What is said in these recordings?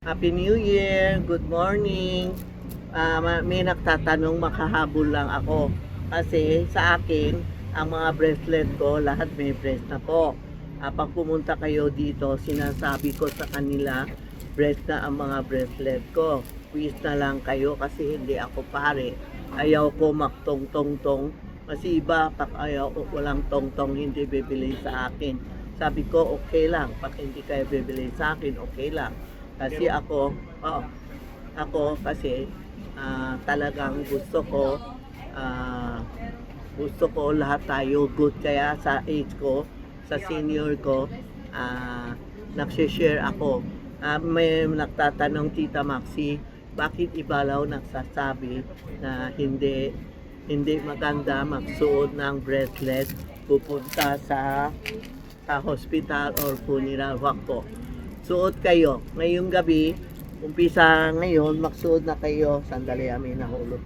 Happy New Year! Good morning! May nagtatanong, makahabol lang ako. Kasi sa akin, ang mga bracelet ko, lahat may brace na po. Pag pumunta kayo dito, sinasabi ko sa kanila, brace na ang mga bracelet ko. Quiz na lang kayo kasi hindi ako pare. Ayaw ko magtong-tong-tong. Kasi iba, pag ayaw walang tong-tong, hindi bibili sa akin. Sabi ko, okay lang. Pag hindi kayo bibili sa akin, okay lang. Kasi ako kasi talagang gusto ko lahat tayo good, kaya sa age ko, sa senior ko, nagsishare ako. May nagtatanong, Tita Maxi, bakit iba raw nagsasabi na hindi maganda magsuot ng bracelet pupunta sa hospital or funeral? Wag po. Suot kayo. Ngayong gabi, umpisa ngayon, magsuot na kayo. Sandali, may nahulog.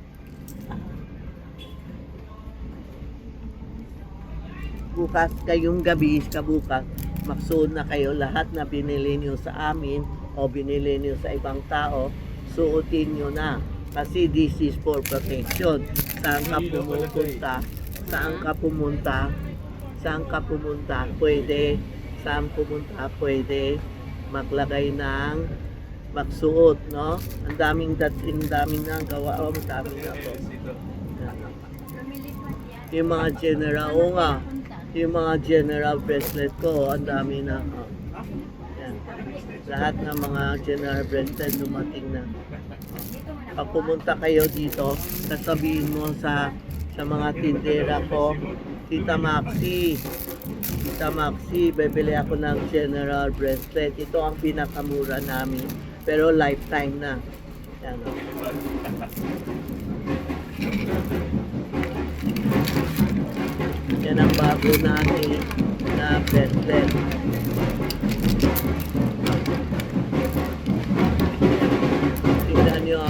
Bukas, kayong gabi, kabukas, magsuot na kayo. Lahat na binili nyo sa amin o binili nyo sa ibang tao, suotin nyo na. Kasi this is for protection. Saan ka pumunta? Saan ka pumunta? Saan ka pumunta? Pwede. Saan pumunta? Pwede maglagay ng magsuot, no? Ang daming na gawa, ang daming na to. Yung mga general, yung mga general bracelet ko, ang dami na. Yan. Lahat ng mga general bracelet dumating na. Pag pumunta kayo dito, sasabihin mo sa mga tindera ko, Tita Maxi, bibili ako ng general bracelet. Ito ang pinakamura namin. Pero lifetime na. Yan o. Yan ang bago natin na bracelet. Tingnan nyo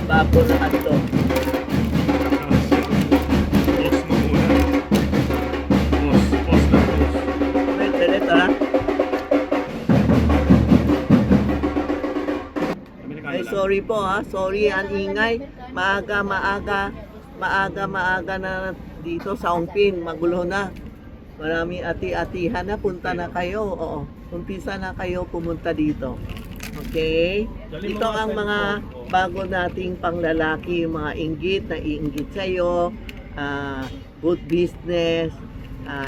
bago lahat to. Ay, sorry po sorry, ang ingay. Maaga na dito sa Ongpin, magulo na. Maraming ati-atihan na, punta na kayo. Oo, umpisa na kayo pumunta dito. Okay? Ito ang mga bago nating panglalaki, yung mga inggit na iinggit sa'yo, good business.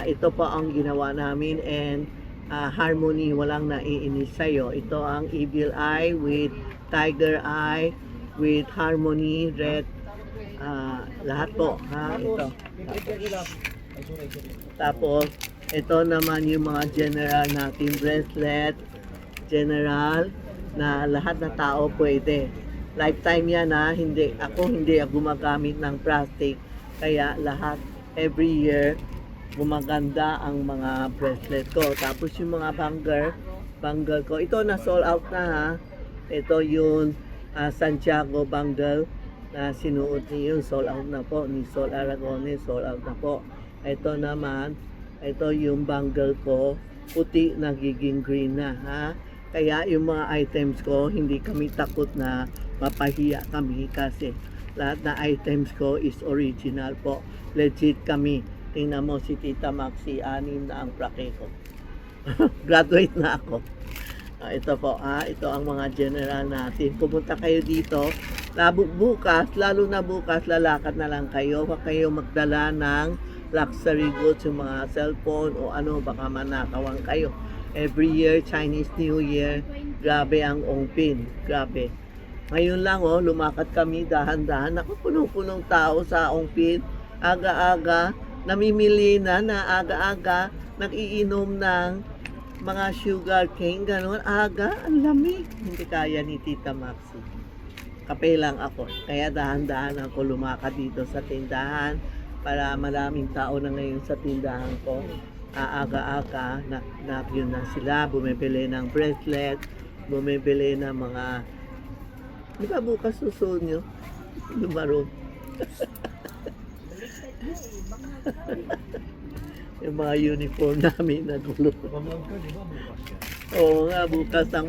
Ito po ang ginawa namin, and harmony, walang naiinis sa'yo. Ito ang evil eye with tiger eye with harmony, red, lahat po, ito. Tapos, ito naman yung mga general natin bracelet, general, na lahat na tao pwede. Lifetime yan hindi ako gumagamit ng plastic, kaya lahat, every year, gumaganda ang mga bracelet ko. Tapos yung mga bangle ko, ito na sold out na Ito yung Santiago bangle na sinuot niyo, sold out na po. Ni Sol Aragones, sold out na po. Ito naman, ito yung bangle ko, puti, nagiging green na Kaya yung mga items ko, hindi kami takot na mapahiya kami kasi lahat na items ko is original po. Legit kami. Tingnan mo si Tita Maxi, 6 na ang plaque ko. Graduate na ako. Ito po, ito ang mga general natin. Pumunta kayo dito. Bukas, lalo na bukas, lalakad na lang kayo. Huwag kayo magdala ng luxury goods, yung mga cellphone o ano, baka manakawan kayo. Every year, Chinese New Year, grabe ang Ongpin. Grabe. Ngayon lang, lumakad kami dahan-dahan. Ako, punong-punong tao sa Ongpin. Aga-aga, namimili na aga-aga, nag-iinom ng mga sugar cane, gano'n. Aga, ang lamig. Hindi kaya ni Tita Maxi. Kape lang ako. Kaya dahan-dahan ako lumakad dito sa tindahan para maraming tao na ngayon sa tindahan ko. Aga-aga, yun na sila. Bumibili ng bracelet, bumibili ng mga... Di ba bukas susunod nyo? Lumaro. Yung mga uniform namin nagulo. Oo nga, bukas ang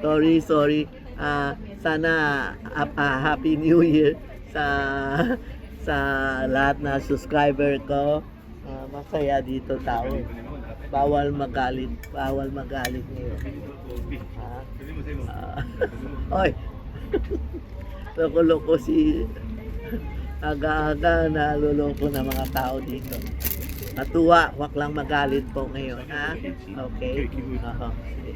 Sorry. Sana Happy New Year sa sa lahat na subscriber ko. Masaya dito tao. Bawal magalit ngayon. Oy. Loko-loko si aga-aga naluloko na mga tao dito. Natuwa, wag lang magalit po ngayon, ha? Okay? Oo. Sige.